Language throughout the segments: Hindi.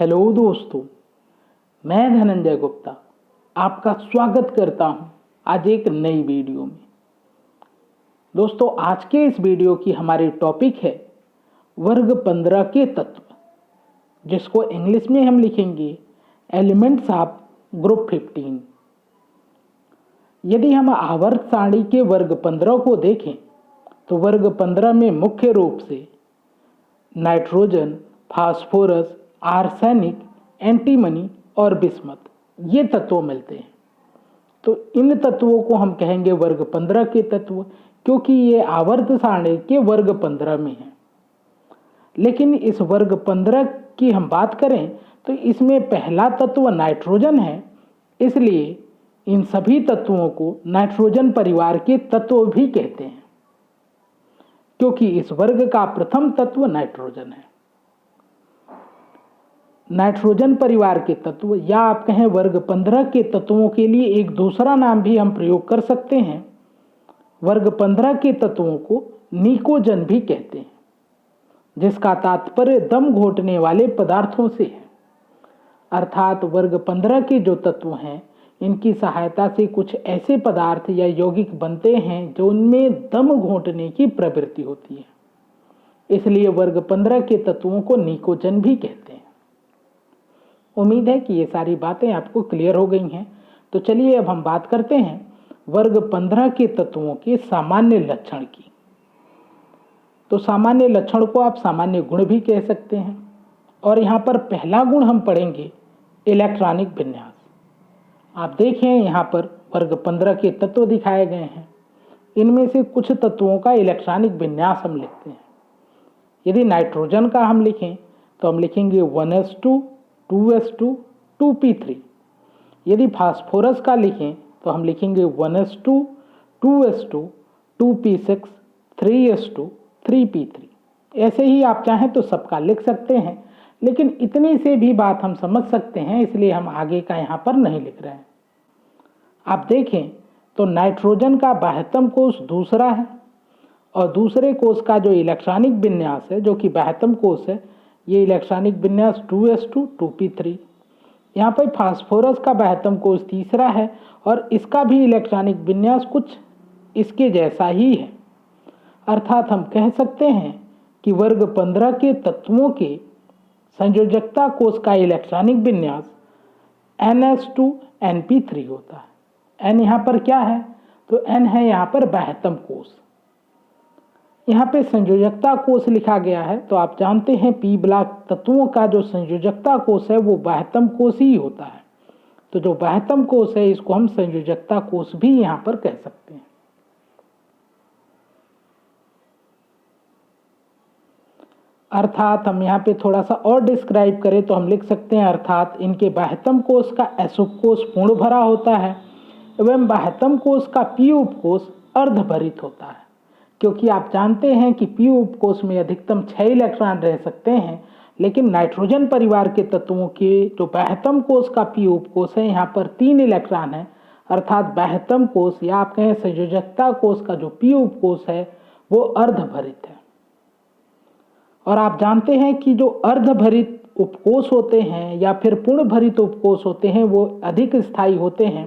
हेलो दोस्तों, मैं धनंजय गुप्ता आपका स्वागत करता हूं आज एक नई वीडियो में। दोस्तों, आज के इस वीडियो की हमारी टॉपिक है वर्ग 15 के तत्व, जिसको इंग्लिश में हम लिखेंगे एलिमेंट्स ऑफ ग्रुप 15। यदि हम आवर्त सारणी के वर्ग 15 को देखें तो वर्ग 15 में मुख्य रूप से नाइट्रोजन, फास्फोरस, आर्सेनिक, एंटीमनी और बिस्मथ ये तत्व मिलते हैं। तो इन तत्वों को हम कहेंगे वर्ग 15 के तत्व, क्योंकि ये आवर्त सारणी के वर्ग 15 में हैं। लेकिन इस वर्ग 15 की हम बात करें तो इसमें पहला तत्व नाइट्रोजन है, इसलिए इन सभी तत्वों को नाइट्रोजन परिवार के तत्व भी कहते हैं, क्योंकि इस वर्ग का प्रथम तत्व नाइट्रोजन है। नाइट्रोजन परिवार के तत्व या आप कहें वर्ग 15 के तत्वों के लिए एक दूसरा नाम भी हम प्रयोग कर सकते हैं। वर्ग 15 के तत्वों को निकोजन भी कहते हैं, जिसका तात्पर्य दम घोटने वाले पदार्थों से है। अर्थात वर्ग 15 के जो तत्व हैं, इनकी सहायता से कुछ ऐसे पदार्थ या यौगिक बनते हैं जो उनमें दम घोटने की प्रवृत्ति होती है, इसलिए वर्ग 15 के तत्वों को निकोजन भी कहते हैं। उम्मीद है कि ये सारी बातें आपको क्लियर हो गई हैं। तो चलिए अब हम बात करते हैं वर्ग 15 के तत्वों के सामान्य लक्षण की। तो सामान्य लक्षण को आप सामान्य गुण भी कह सकते हैं, और यहाँ पर पहला गुण हम पढ़ेंगे इलेक्ट्रॉनिक विन्यास। आप देखें यहाँ पर वर्ग 15 के तत्व दिखाए गए हैं, इनमें से कुछ तत्वों का इलेक्ट्रॉनिक विन्यास हम लिखते हैं। यदि नाइट्रोजन का हम लिखें तो हम लिखेंगे 1s2 2s2 2p3। यदि फास्फोरस का लिखें तो हम लिखेंगे 1s2 2s2 2p6 3s2 3p3। ऐसे ही आप चाहें तो सबका लिख सकते हैं, लेकिन इतनी से भी बात हम समझ सकते हैं, इसलिए हम आगे का यहाँ पर नहीं लिख रहे हैं। आप देखें तो नाइट्रोजन का बाह्यतम कोष दूसरा है, और दूसरे कोष का जो इलेक्ट्रॉनिक विन्यास है, जो कि बाह्यतम कोष है, ये इलेक्ट्रॉनिक विन्यास 2s2 2p3। यहाँ पर फास्फोरस का बाह्यतम कोष तीसरा है, और इसका भी इलेक्ट्रॉनिक विन्यास कुछ इसके जैसा ही है। अर्थात हम कह सकते हैं कि वर्ग 15 के तत्वों के संयोजकता कोष का इलेक्ट्रॉनिक विन्यास ns2 np3 होता है। n यहाँ पर क्या है? तो n है यहाँ पर बाह्यतम कोष। यहाँ पे संयोजकता कोष लिखा गया है, तो आप जानते हैं पी ब्लॉक तत्वों का जो संयोजकता कोष है वो बाह्यतम कोष ही होता है। तो जो बाह्यतम कोष है इसको हम संयोजकता कोष भी यहाँ पर कह सकते हैं। अर्थात हम यहाँ पे थोड़ा सा और डिस्क्राइब करें तो हम लिख सकते हैं, अर्थात इनके बाह्यतम कोष का एस उपकोष पूर्ण भरा होता है एवं बाह्यतम कोष का पी उपकोष अर्धभरित होता है, क्योंकि आप जानते हैं कि पी उपकोष में अधिकतम 6 इलेक्ट्रॉन रह सकते हैं, लेकिन नाइट्रोजन परिवार के तत्वों के जो बाह्यतम कोष का पी उपकोष है यहाँ पर 3 इलेक्ट्रॉन है। अर्थात बाह्यतम कोष या आप कहें संयोजकता कोष का जो पी उपकोष है वो अर्धभरित है। और आप जानते हैं कि जो अर्धभरित उपकोष होते हैं या फिर पूर्ण भरित उपकोष होते हैं वो अधिक स्थायी होते हैं।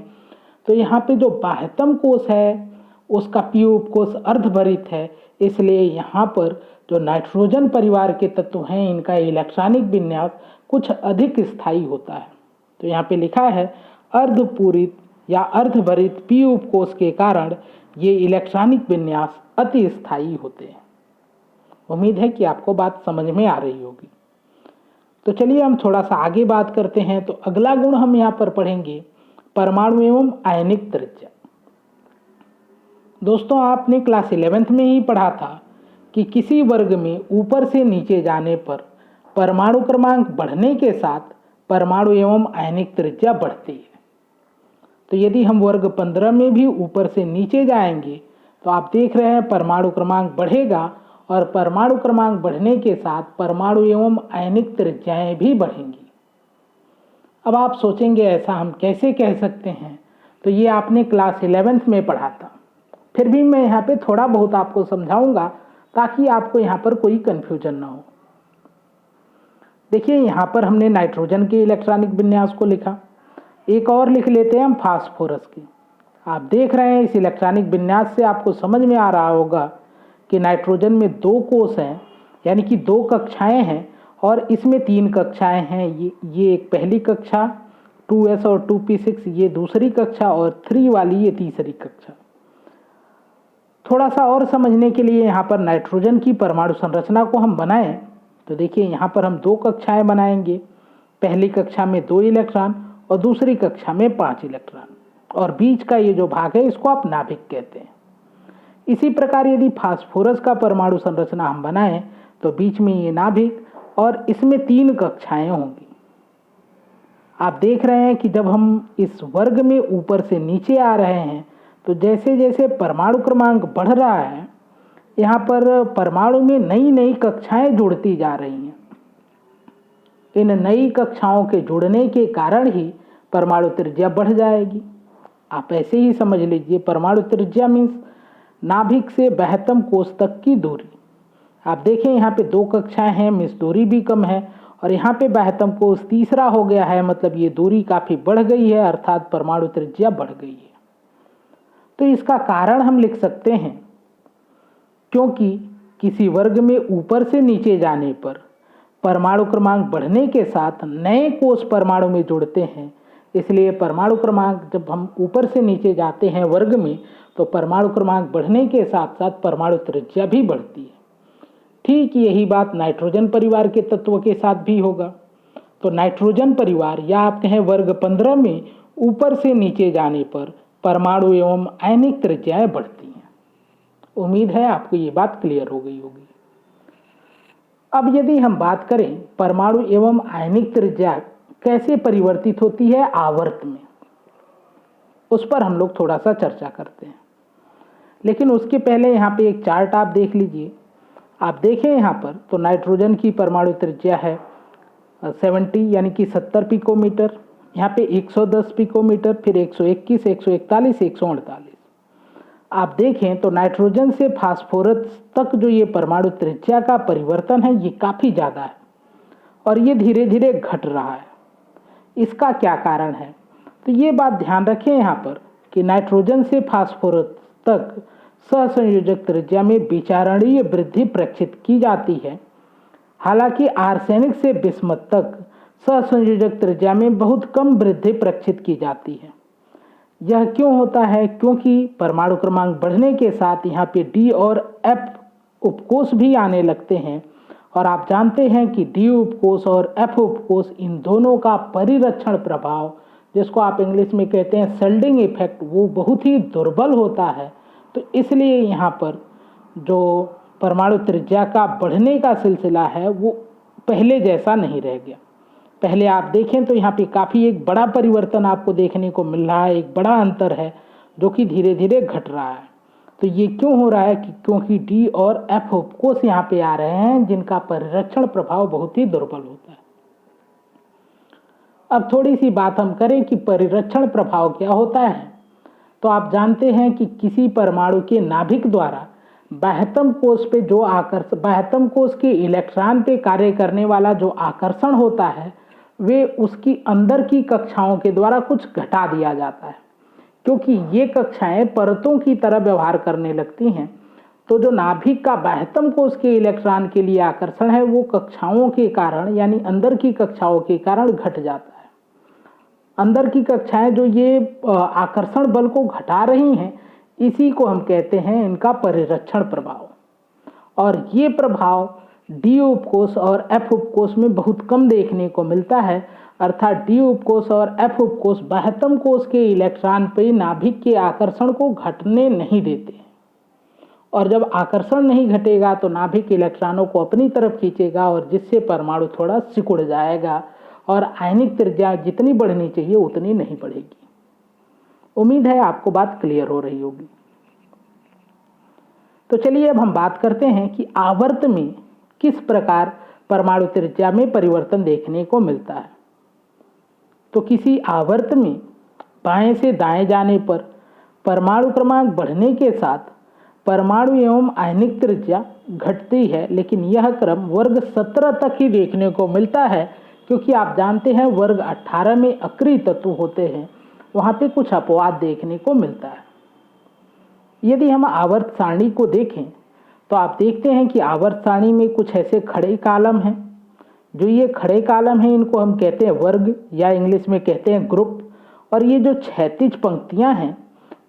तो यहाँ पे जो बाह्यतम कोष है उसका पी उपकोष अर्धभरित है, इसलिए यहाँ पर जो नाइट्रोजन परिवार के तत्व हैं इनका इलेक्ट्रॉनिक विन्यास कुछ अधिक स्थायी होता है। तो यहाँ पे लिखा है अर्धपूरित या अर्धभरित पी उपकोष के कारण ये इलेक्ट्रॉनिक विन्यास अति स्थायी होते हैं। उम्मीद है कि आपको बात समझ में आ रही होगी। तो चलिए हम थोड़ा सा आगे बात करते हैं। तो अगला गुण हम यहाँ पर पढ़ेंगे परमाणु एवं आयनिक त्रिज्या। दोस्तों, आपने क्लास 11th में ही पढ़ा था कि किसी वर्ग में ऊपर से नीचे जाने पर परमाणु क्रमांक बढ़ने के साथ परमाणु एवं आयनिक त्रिज्या बढ़ती है। तो यदि हम वर्ग 15 में भी ऊपर से नीचे जाएंगे तो आप देख रहे हैं परमाणु क्रमांक बढ़ेगा, और परमाणु क्रमांक बढ़ने के साथ परमाणु एवं आयनिक त्रिज्याएं भी बढ़ेंगी। अब आप सोचेंगे ऐसा हम कैसे कह सकते हैं? तो ये आपने क्लास 11th में पढ़ा था, फिर भी मैं यहाँ पे थोड़ा बहुत आपको समझाऊंगा ताकि आपको यहाँ पर कोई कंफ्यूजन ना हो। देखिए यहाँ पर हमने नाइट्रोजन के इलेक्ट्रॉनिक विन्यास को लिखा, एक और लिख लेते हैं हम फास्फोरस की। आप देख रहे हैं इस इलेक्ट्रॉनिक विन्यास से आपको समझ में आ रहा होगा कि नाइट्रोजन में 2 कोष हैं, यानी कि 2 कक्षाएं हैं, और इसमें 3 कक्षाएं हैं। ये एक पहली कक्षा 2s और 2p6, ये दूसरी कक्षा, और 3 वाली ये तीसरी कक्षा। थोड़ा सा और समझने के लिए यहाँ पर नाइट्रोजन की परमाणु संरचना को हम बनाएं तो देखिए यहाँ पर हम 2 कक्षाएं बनाएंगे। पहली कक्षा में 2 इलेक्ट्रॉन और दूसरी कक्षा में 5 इलेक्ट्रॉन, और बीच का ये जो भाग है इसको आप नाभिक कहते हैं। इसी प्रकार यदि फास्फोरस का परमाणु संरचना हम बनाएं तो बीच में ये नाभिक और इसमें 3 कक्षाएं होंगी। आप देख रहे हैं कि जब हम इस वर्ग में ऊपर से नीचे आ रहे हैं तो जैसे जैसे परमाणु क्रमांक बढ़ रहा है, यहाँ पर परमाणु में नई नई कक्षाएं जुड़ती जा रही हैं। इन नई कक्षाओं के जुड़ने के कारण ही परमाणु त्रिज्या बढ़ जाएगी। आप ऐसे ही समझ लीजिए, परमाणु त्रिज्या मीन्स नाभिक से बाह्यतम कोष तक की दूरी। आप देखें यहाँ पे 2 कक्षाएं हैं, मीन्स दूरी भी कम है, और यहाँ पे बाह्यतम कोष तीसरा हो गया है, मतलब ये दूरी काफ़ी बढ़ गई है, अर्थात परमाणु त्रिज्या बढ़ गई है। तो इसका कारण हम लिख सकते हैं, क्योंकि किसी वर्ग में ऊपर से नीचे जाने पर परमाणु क्रमांक बढ़ने के साथ नए कोष परमाणु में जुड़ते हैं, इसलिए परमाणु क्रमांक जब हम ऊपर से नीचे जाते हैं वर्ग में तो परमाणु क्रमांक बढ़ने के साथ साथ परमाणु त्रिज्या भी बढ़ती है। ठीक यही बात नाइट्रोजन परिवार के तत्व के साथ भी होगा। तो नाइट्रोजन परिवार या आप कहें वर्ग 15 में ऊपर से नीचे जाने पर परमाणु एवं आयनिक त्रिज्याएं बढ़ती हैं। उम्मीद है आपको ये बात क्लियर हो गई होगी। अब यदि हम बात करें परमाणु एवं आयनिक त्रिज्या कैसे परिवर्तित होती है आवर्त में, उस पर हम लोग थोड़ा सा चर्चा करते हैं। लेकिन उसके पहले यहाँ पे एक चार्ट आप देख लीजिए। आप देखें यहाँ पर तो नाइट्रोजन की परमाणु त्रिज्या है 70 यानी कि 70 पिकोमीटर, यहाँ पे 110 पिकोमीटर, फिर 121, 141, 148। आप देखें तो नाइट्रोजन से फास्फोरस तक जो ये परमाणु त्रिज्या का परिवर्तन है ये काफ़ी ज़्यादा है और ये धीरे धीरे घट रहा है। इसका क्या कारण है? तो ये बात ध्यान रखें यहाँ पर कि नाइट्रोजन से फास्फोरस तक सहसंयोजक त्रिज्या में विचारणीय वृद्धि प्रक्षिप्त की जाती है, हालांकि आर्सेनिक से बिस्मथ तक सहसंयोजक त्रिज्या में बहुत कम वृद्धि प्रक्षिप्त की जाती है। यह क्यों होता है? क्योंकि परमाणु क्रमांक बढ़ने के साथ यहाँ पे डी और एफ उपकोष भी आने लगते हैं, और आप जानते हैं कि डी उपकोष और एफ उपकोष इन दोनों का परिरक्षण प्रभाव, जिसको आप इंग्लिश में कहते हैं शेल्डिंग इफेक्ट, वो बहुत ही दुर्बल होता है। तो इसलिए यहाँ पर जो परमाणु त्रिज्या का बढ़ने का सिलसिला है वो पहले जैसा नहीं रह गया। पहले आप देखें तो यहाँ पे काफ़ी एक बड़ा परिवर्तन आपको देखने को मिल रहा है, एक बड़ा अंतर है जो कि धीरे धीरे घट रहा है। तो ये क्यों हो रहा है? क्योंकि डी और एफ उपकोष यहाँ पे आ रहे हैं जिनका परिरक्षण प्रभाव बहुत ही दुर्बल होता है। अब थोड़ी सी बात हम करें कि परिरक्षण प्रभाव क्या होता है। तो आप जानते हैं कि किसी परमाणु के नाभिक द्वारा बाह्यतम कोष पे जो आकर्षण, बाह्यतम कोष के इलेक्ट्रॉन पे कार्य करने वाला जो आकर्षण होता है वे उसकी अंदर की कक्षाओं के द्वारा कुछ घटा दिया जाता है, क्योंकि ये कक्षाएं परतों की तरह व्यवहार करने लगती हैं। तो जो नाभिक का बाह्यतम कोष के इलेक्ट्रॉन के लिए आकर्षण है वो कक्षाओं के कारण, यानी अंदर की कक्षाओं के कारण घट जाता है। अंदर की कक्षाएं जो ये आकर्षण बल को घटा रही हैं, इसी को हम कहते हैं इनका परिरक्षण प्रभाव। और ये प्रभाव डी उपकोष और एफ उपकोष में बहुत कम देखने को मिलता है, अर्थात डी उपकोष और एफ उपकोष बाह्यतम कोष के इलेक्ट्रॉन पे नाभिक के आकर्षण को घटने नहीं देते। और जब आकर्षण नहीं घटेगा तो नाभिक इलेक्ट्रॉनों को अपनी तरफ खींचेगा और जिससे परमाणु थोड़ा सिकुड़ जाएगा और आयनिक त्रिज्या जितनी बढ़नी चाहिए उतनी नहीं बढ़ेगी। उम्मीद है आपको बात क्लियर हो रही होगी। तो चलिए अब हम बात करते हैं कि आवर्त में किस प्रकार परमाणु त्रिज्या में परिवर्तन देखने को मिलता है। तो किसी आवर्त में बाएं से दाएं जाने पर परमाणु क्रमांक बढ़ने के साथ परमाणु एवं आयनिक त्रिज्या घटती है, लेकिन यह क्रम वर्ग 17 तक ही देखने को मिलता है, क्योंकि आप जानते हैं वर्ग 18 में अक्रिय तत्व होते हैं, वहाँ पे कुछ अपवाद देखने को मिलता है। यदि हम आवर्त सारणी को देखें तो आप देखते हैं कि आवर्त सारणी में कुछ ऐसे खड़े कॉलम हैं। जो ये खड़े कॉलम हैं इनको हम कहते हैं वर्ग, या इंग्लिश में कहते हैं ग्रुप, और ये जो क्षैतिज पंक्तियां हैं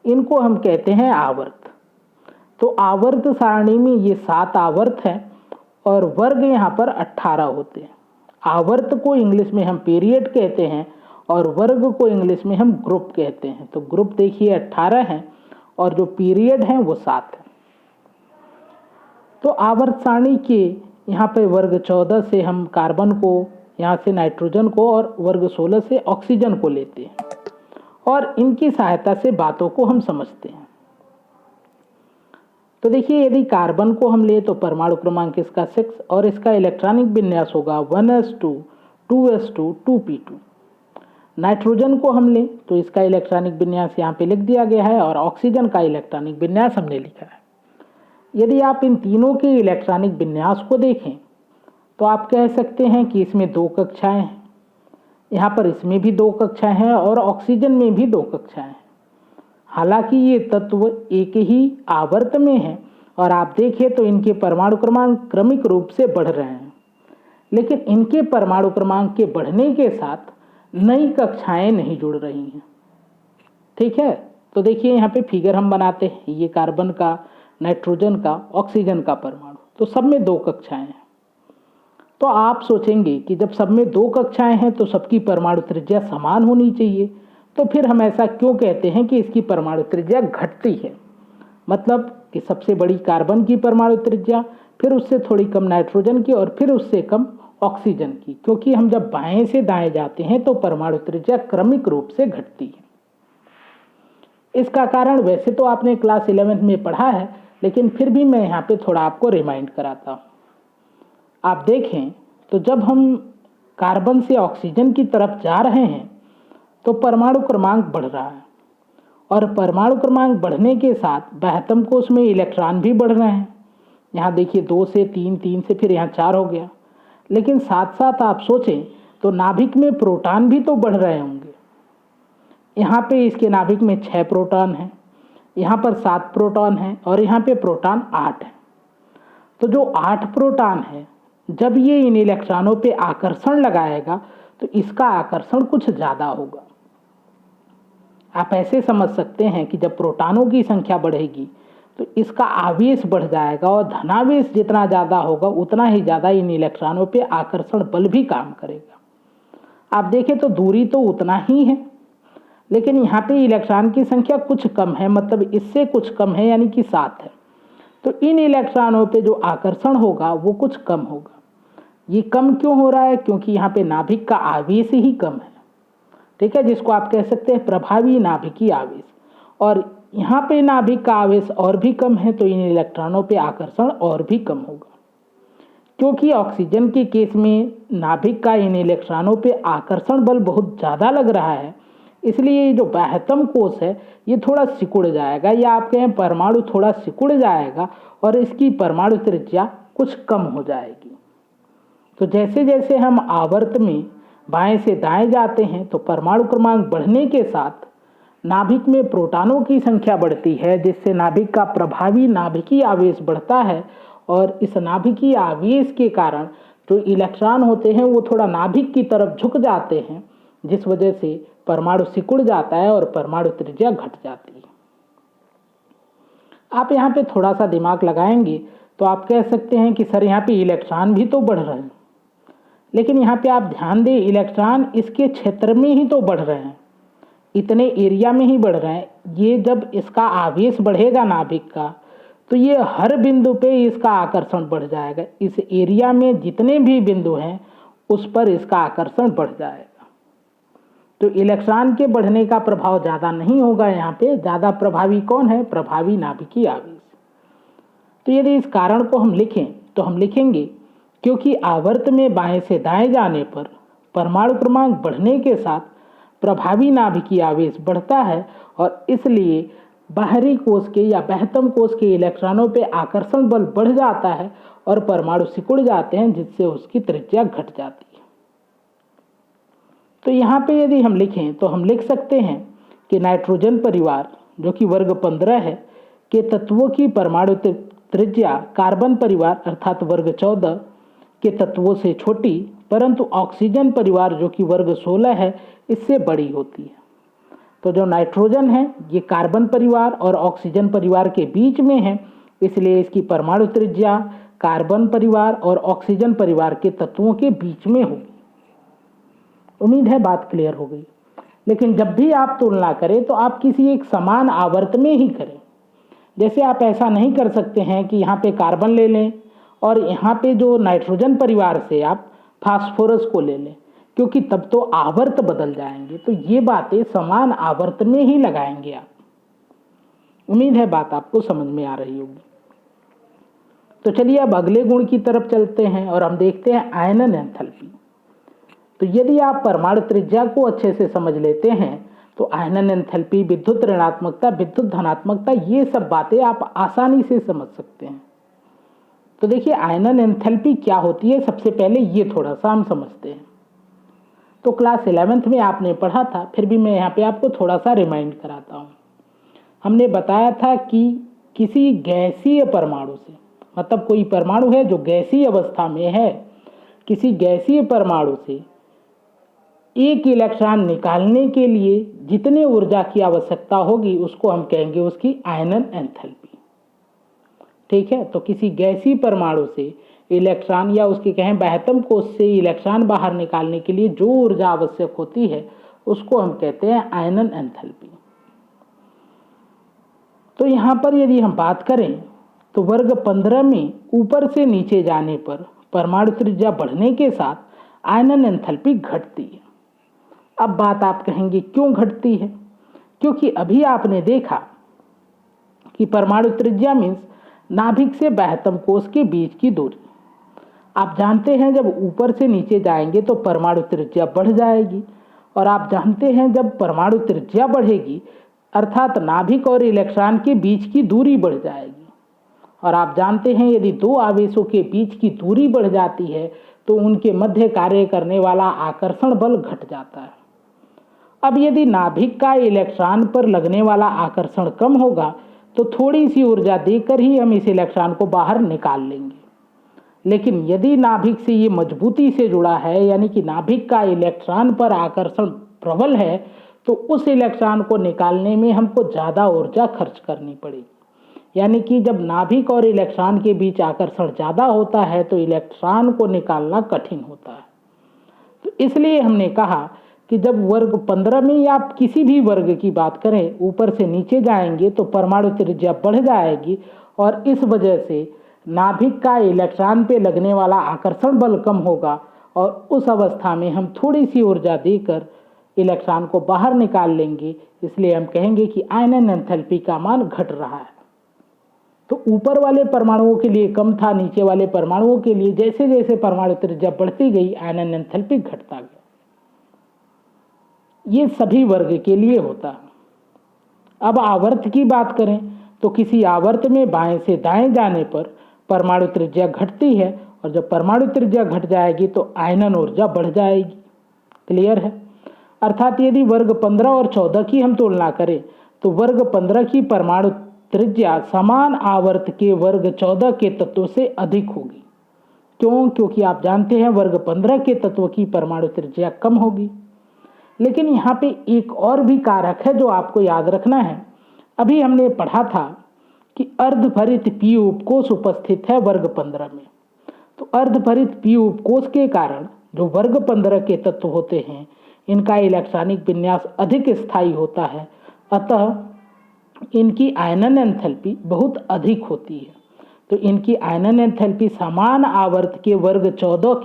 इनको हम कहते हैं आवर्त। तो आवर्त सारणी में ये 7 आवर्त हैं और वर्ग यहाँ पर 18 होते हैं। आवर्त को इंग्लिश में हम पीरियड कहते हैं और वर्ग को इंग्लिश में हम ग्रुप कहते हैं। तो ग्रुप देखिए 18 हैं और जो पीरियड हैं वो 7 हैं। तो आवर्त सारणी के यहाँ पे वर्ग 14 से हम कार्बन को, यहाँ से नाइट्रोजन को, और वर्ग 16 से ऑक्सीजन को लेते हैं और इनकी सहायता से बातों को हम समझते हैं। तो देखिए, यदि कार्बन को हम ले तो परमाणु क्रमांक इसका 6 और इसका इलेक्ट्रॉनिक विन्यास होगा 1s2 2s2 2p2। नाइट्रोजन को हम लें तो इसका इलेक्ट्रॉनिक विन्यास यहाँ पे लिख दिया गया है और ऑक्सीजन का इलेक्ट्रॉनिक विन्यास हमने लिखा है। यदि आप इन तीनों के इलेक्ट्रॉनिक विन्यास को देखें तो आप कह सकते हैं कि इसमें 2 कक्षाएं हैं, यहाँ पर इसमें भी 2 कक्षाएं हैं और ऑक्सीजन में भी 2 कक्षाएं हैं। हालांकि ये तत्व एक ही आवर्त में हैं और आप देखें तो इनके परमाणु क्रमांक क्रमिक रूप से बढ़ रहे हैं, लेकिन इनके परमाणु क्रमांक के बढ़ने के साथ नई कक्षाएं नहीं जुड़ रही हैं। ठीक है, तो देखिए यहाँ पे फिगर हम बनाते हैं, ये कार्बन का, नाइट्रोजन का, ऑक्सीजन का परमाणु, तो सब में 2 कक्षाएं हैं। तो आप सोचेंगे कि जब सब में 2 कक्षाएं हैं तो सबकी परमाणु त्रिज्या समान होनी चाहिए, तो फिर हम ऐसा क्यों कहते हैं कि इसकी परमाणु त्रिज्या घटती है? मतलब कि सबसे बड़ी कार्बन की परमाणु त्रिज्या, फिर उससे थोड़ी कम नाइट्रोजन की और फिर उससे कम ऑक्सीजन की, क्योंकि हम जब बाएं से दाएं जाते हैं तो परमाणु त्रिज्या क्रमिक रूप से घटती है। इसका कारण वैसे तो आपने क्लास 11 में पढ़ा है, लेकिन फिर भी मैं यहाँ पे थोड़ा आपको रिमाइंड कराता हूँ। आप देखें तो जब हम कार्बन से ऑक्सीजन की तरफ जा रहे हैं तो परमाणु क्रमांक बढ़ रहा है, और परमाणु क्रमांक बढ़ने के साथ बाह्यतम कोश में इलेक्ट्रॉन भी बढ़ रहे हैं। यहाँ देखिए 2 से 3, 3 से फिर यहाँ 4 हो गया। लेकिन साथ साथ आप सोचें तो नाभिक में प्रोटॉन भी तो बढ़ रहे होंगे। यहाँ पे इसके नाभिक में 6 प्रोटॉन हैं, यहाँ पर 7 प्रोटॉन हैं और यहाँ पे प्रोटॉन 8 है। तो जो 8 प्रोटॉन है, जब ये इन इलेक्ट्रॉनों पे आकर्षण लगाएगा तो इसका आकर्षण कुछ ज़्यादा होगा। आप ऐसे समझ सकते हैं कि जब प्रोटॉनों की संख्या बढ़ेगी तो इसका आवेश बढ़ जाएगा, और धनावेश जितना ज़्यादा होगा उतना ही ज़्यादा इन इलेक्ट्रॉनों पे आकर्षण बल भी काम करेगा। आप देखें तो दूरी तो उतना ही है, लेकिन यहाँ पे इलेक्ट्रॉन की संख्या कुछ कम है, मतलब इससे कुछ कम है, यानी कि 7 है। तो इन इलेक्ट्रॉनों पे जो आकर्षण होगा वो कुछ कम होगा। ये कम क्यों हो रहा है? क्योंकि यहाँ पे नाभिक का आवेश ही कम है। ठीक है, जिसको आप कह सकते हैं प्रभावी नाभिकीय आवेश, और यहाँ पे नाभिक का आवेश और भी कम है, तो इन इलेक्ट्रॉनों पे आकर्षण और भी कम होगा। क्योंकि ऑक्सीजन के केस में नाभिक का इन इलेक्ट्रॉनों पे आकर्षण बल बहुत ज़्यादा लग रहा है, इसलिए जो बाह्यतम कोश है ये थोड़ा सिकुड़ जाएगा, या आप कहें परमाणु थोड़ा सिकुड़ जाएगा और इसकी परमाणु त्रिज्या कुछ कम हो जाएगी। तो जैसे जैसे हम आवर्त में बाएं से दाएं जाते हैं तो परमाणु क्रमांक बढ़ने के साथ नाभिक में प्रोटॉनों की संख्या बढ़ती है, जिससे नाभिक का प्रभावी नाभिकीय आवेश बढ़ता है, और इस नाभिकीय आवेश के कारण जो इलेक्ट्रॉन होते हैं वो थोड़ा नाभिक की तरफ झुक जाते हैं, जिस वजह से परमाणु सिकुड़ जाता है और परमाणु त्रिज्या घट जाती है। आप यहाँ पे थोड़ा सा दिमाग लगाएंगे तो आप कह सकते हैं कि सर यहाँ पे इलेक्ट्रॉन भी तो बढ़ रहे हैं, लेकिन यहाँ पे आप ध्यान दें इलेक्ट्रॉन इसके क्षेत्र में ही तो बढ़ रहे हैं, इतने एरिया में ही बढ़ रहे हैं। ये जब इसका आवेश बढ़ेगा नाभिक का तो ये हर बिंदु पे इसका आकर्षण बढ़ जाएगा। इस एरिया में जितने भी बिंदु हैं उस पर इसका आकर्षण बढ़ जाएगा। तो इलेक्ट्रॉन के बढ़ने का प्रभाव ज़्यादा नहीं होगा, यहाँ पे ज़्यादा प्रभावी कौन है? प्रभावी नाभिकीय आवेश। तो यदि इस कारण को हम लिखें तो हम लिखेंगे क्योंकि आवर्त में बाएं से दाएं जाने पर परमाणु क्रमांक बढ़ने के साथ प्रभावी नाभिकीय आवेश बढ़ता है, और इसलिए बाहरी कोश के या बहतम कोश के इलेक्ट्रॉनों पे आकर्षण बल बढ़ जाता है और परमाणु सिकुड़ जाते हैं, जिससे उसकी त्रिज्या घट जाती है। तो यहाँ पे यदि हम लिखें तो हम लिख सकते हैं कि नाइट्रोजन परिवार जो कि वर्ग 15 है के तत्वों की परमाणु त्रिज्या कार्बन परिवार अर्थात वर्ग 14 के तत्वों से छोटी, परंतु ऑक्सीजन परिवार जो कि वर्ग 16 है इससे बड़ी होती है। तो जो नाइट्रोजन है ये कार्बन परिवार और ऑक्सीजन परिवार के बीच में है, इसलिए इसकी परमाणु त्रिज्या कार्बन परिवार और ऑक्सीजन परिवार के तत्वों के बीच में होगी। उम्मीद है बात क्लियर हो गई। लेकिन जब भी आप तुलना करें तो आप किसी एक समान आवर्त में ही करें। जैसे आप ऐसा नहीं कर सकते हैं कि यहाँ पे कार्बन ले लें और यहाँ पे जो नाइट्रोजन परिवार से आप फास्फोरस को ले लें, क्योंकि तब तो आवर्त बदल जाएंगे। तो ये बातें समान आवर्त में ही लगाएंगे आप। उम्मीद है बात आपको समझ में आ रही होगी। तो चलिए अब अगले गुण की तरफ चलते हैं और हम देखते हैं आयनन एंथैल्पी। तो यदि आप परमाणु त्रिज्या को अच्छे से समझ लेते हैं तो आयनन एंथैल्पी, विद्युत ऋणात्मकता, विद्युत धनात्मकता, ये सब बातें आप आसानी से समझ सकते हैं। तो देखिए आयनन एंथैल्पी क्या होती है, सबसे पहले ये थोड़ा सा हम समझते हैं। तो क्लास 11th में आपने पढ़ा था, फिर भी मैं यहाँ पे आपको थोड़ा सा रिमाइंड कराता हूँ। हमने बताया था कि किसी गैसीय परमाणु से, मतलब कोई परमाणु है जो गैसीय अवस्था में है, किसी गैसीय परमाणु से एक इलेक्ट्रॉन निकालने के लिए जितने ऊर्जा की आवश्यकता होगी उसको हम कहेंगे उसकी आयनन एंथैल्पी। ठीक है, तो किसी गैसीय परमाणु से इलेक्ट्रॉन या उसके कहें बहतम कोश से इलेक्ट्रॉन बाहर निकालने के लिए जो ऊर्जा आवश्यक होती है उसको हम कहते हैं आयनन एंथैल्पी। तो यहाँ पर यदि हम बात करें तो वर्ग 15 में ऊपर से नीचे जाने पर परमाणु त्रिज्या बढ़ने के साथ आयनन एंथैल्पी घटती है। अब बात आप कहेंगे क्यों घटती है? क्योंकि अभी आपने देखा कि परमाणु त्रिज्या मीन्स नाभिक से बहतम कोश के बीच की दूरी। आप जानते हैं जब ऊपर से नीचे जाएंगे तो परमाणु त्रिज्या बढ़ जाएगी, और आप जानते हैं जब परमाणु त्रिज्या बढ़ेगी अर्थात नाभिक और इलेक्ट्रॉन के बीच की दूरी बढ़ जाएगी। और आप जानते हैं यदि दो आवेशों के बीच की दूरी बढ़ जाती है तो उनके मध्य कार्य करने वाला आकर्षण बल घट जाता है। अब यदि नाभिक का इलेक्ट्रॉन पर लगने वाला आकर्षण कम होगा तो थोड़ी सी ऊर्जा देकर ही हम इस इलेक्ट्रॉन को बाहर निकाल लेंगे। लेकिन यदि नाभिक से ये मजबूती से जुड़ा है, यानी कि नाभिक का इलेक्ट्रॉन पर आकर्षण प्रबल है, तो उस इलेक्ट्रॉन को निकालने में हमको ज़्यादा ऊर्जा खर्च करनी पड़ेगी। यानी कि जब नाभिक और इलेक्ट्रॉन के बीच आकर्षण ज़्यादा होता है तो इलेक्ट्रॉन को निकालना कठिन होता है। तो इसलिए हमने कहा कि जब वर्ग 15 में या आप किसी भी वर्ग की बात करें ऊपर से नीचे जाएंगे तो परमाणु त्रिज्या बढ़ जाएगी, और इस वजह से नाभिक का इलेक्ट्रॉन पे लगने वाला आकर्षण बल कम होगा, और उस अवस्था में हम थोड़ी सी ऊर्जा देकर इलेक्ट्रॉन को बाहर निकाल लेंगे। इसलिए हम कहेंगे कि आयनन एंथैल्पी का मान घट रहा है। तो ऊपर वाले परमाणुओं के लिए कम था, नीचे वाले परमाणुओं के लिए जैसे जैसे परमाणु त्रिज्या बढ़ती गई आयनन एंथैल्पी घटता गया। ये सभी वर्ग के लिए होता है। अब आवर्त की बात करें तो किसी आवर्त में बाएं से दाएं जाने पर परमाणु त्रिज्या घटती है, और जब परमाणु त्रिज्या घट जाएगी तो आयनन ऊर्जा बढ़ जाएगी। क्लियर है? अर्थात यदि वर्ग 15 और 14 की हम तुलना करें तो वर्ग 15 की परमाणु त्रिज्या समान आवर्त के वर्ग 14 के तत्व से अधिक होगी। क्यों? क्योंकि आप जानते हैं वर्ग 15 के तत्व की परमाणु त्रिज्या कम होगी। लेकिन यहाँ पे एक और भी कारक है जो आपको याद रखना है। अभी हमने पढ़ा था कि अर्धभरित पी उपकोष उपस्थित है वर्ग 15 में। तो अर्धभरित पी उपकोष के कारण जो वर्ग 15 के तत्व होते हैं इनका इलेक्ट्रॉनिक विन्यास अधिक स्थायी होता है, अतः इनकी आयनन एंथैल्पी बहुत अधिक होती है। तो इनकी आयनन एंथैल्पी समान आवर्त के वर्ग 14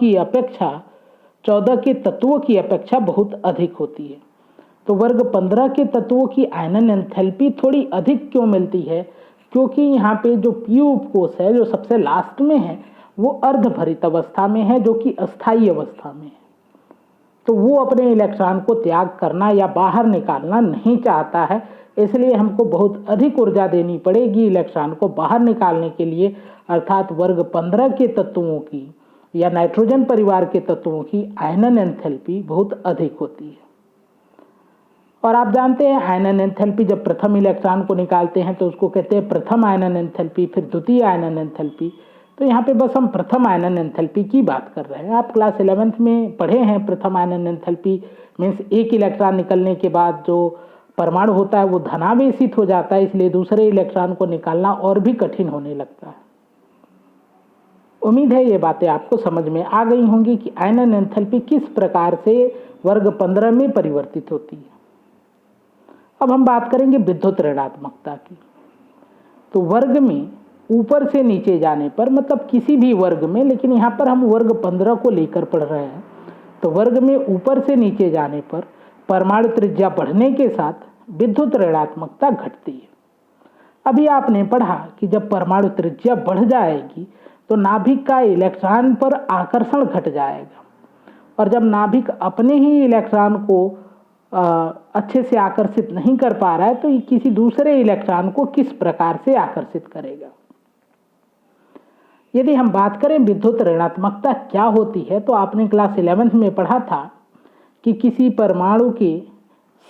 के तत्वों की अपेक्षा बहुत अधिक होती है। तो वर्ग 15 के तत्वों की आयनन एंथैल्पी थोड़ी अधिक क्यों मिलती है? क्योंकि यहाँ पे जो पी उपकोष है जो सबसे लास्ट में है वो अर्धभरित अवस्था में है, जो कि अस्थायी अवस्था में है। तो वो अपने इलेक्ट्रॉन को त्याग करना या बाहर निकालना नहीं चाहता है, इसलिए हमको बहुत अधिक ऊर्जा देनी पड़ेगी इलेक्ट्रॉन को बाहर निकालने के लिए, अर्थात वर्ग 15 के तत्वों की या नाइट्रोजन परिवार के तत्वों की आयनन एंथैल्पी बहुत अधिक होती है। और आप जानते हैं आयनन एंथैल्पी, जब प्रथम इलेक्ट्रॉन को निकालते हैं तो उसको कहते हैं प्रथम आयनन एंथैल्पी, फिर द्वितीय आयनन एंथैल्पी। तो यहाँ पे बस हम प्रथम आयनन एंथैल्पी की बात कर रहे हैं। आप क्लास 11th में पढ़े हैं प्रथम आयनन एंथैल्पी मीन्स एक इलेक्ट्रॉन निकलने के बाद जो परमाणु होता है वो धनावेशित हो जाता है, इसलिए दूसरे इलेक्ट्रॉन को निकालना और भी कठिन होने लगता है। उम्मीद है ये बातें आपको समझ में आ गई होंगी कि आयनन एंथैल्पी किस प्रकार से वर्ग 15 में परिवर्तित होती है। अब हम बात करेंगे विद्युत ऋणात्मकता की। तो वर्ग में ऊपर से नीचे जाने पर, मतलब किसी भी वर्ग में, लेकिन यहाँ पर हम वर्ग 15 को लेकर पढ़ रहे हैं, तो वर्ग में ऊपर से नीचे जाने पर परमाणु त्रिज्या बढ़ने के साथ विद्युत ऋणात्मकता घटती है। अभी आपने पढ़ा कि जब परमाणु त्रिज्या बढ़ जाएगी तो नाभिक का इलेक्ट्रॉन पर आकर्षण घट जाएगा, और जब नाभिक अपने ही इलेक्ट्रॉन को अच्छे से आकर्षित नहीं कर पा रहा है तो ये किसी दूसरे इलेक्ट्रॉन को किस प्रकार से आकर्षित करेगा। यदि हम बात करें विद्युत ऋणात्मकता क्या होती है, तो आपने क्लास 11th में पढ़ा था कि किसी परमाणु के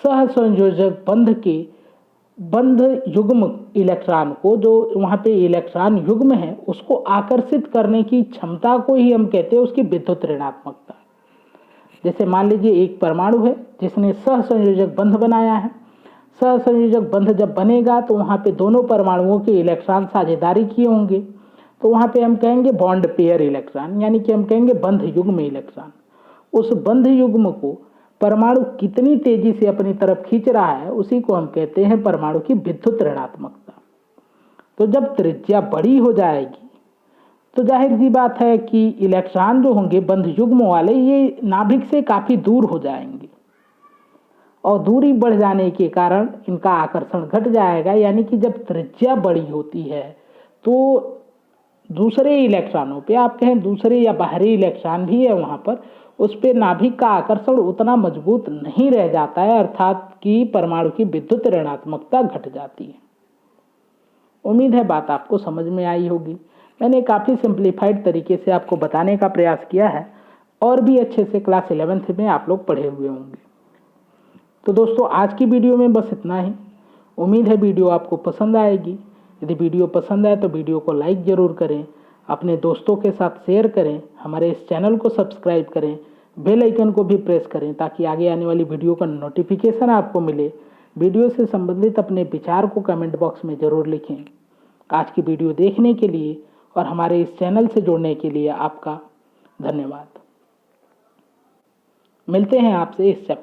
सहसंयोजक बंध के बंध युग्म इलेक्ट्रॉन को, जो वहाँ पे इलेक्ट्रॉन युग्म है, उसको आकर्षित करने की क्षमता को ही हम कहते हैं उसकी विद्युत ऋणात्मकता। जैसे मान लीजिए एक परमाणु है जिसने सहसंयोजक बंध बनाया है। सहसंयोजक बंध जब बनेगा तो वहाँ पे दोनों परमाणुओं के इलेक्ट्रॉन साझेदारी किए होंगे, तो वहाँ पे हम कहेंगे बॉन्ड पेयर इलेक्ट्रॉन, यानी कि हम कहेंगे बंध युग्म इलेक्ट्रॉन। उस बंध युग्म को परमाणु कितनी तेजी से अपनी तरफ खींच रहा है, उसी को हम कहते हैं परमाणु की विद्युत ऋणात्मकता। तो जब त्रिज्या बड़ी हो जाएगी तो जाहिर सी बात है कि इलेक्ट्रॉन जो होंगे बंध युग्म वाले, ये नाभिक से काफ़ी दूर हो जाएंगे, और दूरी बढ़ जाने के कारण इनका आकर्षण घट जाएगा। यानी कि जब त्रिज्या बड़ी होती है तो दूसरे इलेक्ट्रॉनों पे, आप कहें दूसरे या बाहरी इलेक्ट्रॉन भी है वहाँ पर, उस पर नाभिक का आकर्षण उतना मजबूत नहीं रह जाता है, अर्थात कि परमाणु की विद्युत ऋणात्मकता घट जाती है। उम्मीद है बात आपको समझ में आई होगी। मैंने काफ़ी सिंप्लीफाइड तरीके से आपको बताने का प्रयास किया है, और भी अच्छे से क्लास 11th में आप लोग पढ़े हुए होंगे। तो दोस्तों आज की वीडियो में बस इतना ही। उम्मीद है वीडियो आपको पसंद आएगी। यदि वीडियो पसंद आए तो वीडियो को लाइक ज़रूर करें, अपने दोस्तों के साथ शेयर करें, हमारे इस चैनल को सब्सक्राइब करें, बेल आइकन को भी प्रेस करें ताकि आगे आने वाली वीडियो का नोटिफिकेशन आपको मिले। वीडियो से संबंधित अपने विचार को कमेंट बॉक्स में ज़रूर लिखें। आज की वीडियो देखने के लिए और हमारे इस चैनल से जुड़ने के लिए आपका धन्यवाद। मिलते हैं आपसे इस चैप्टर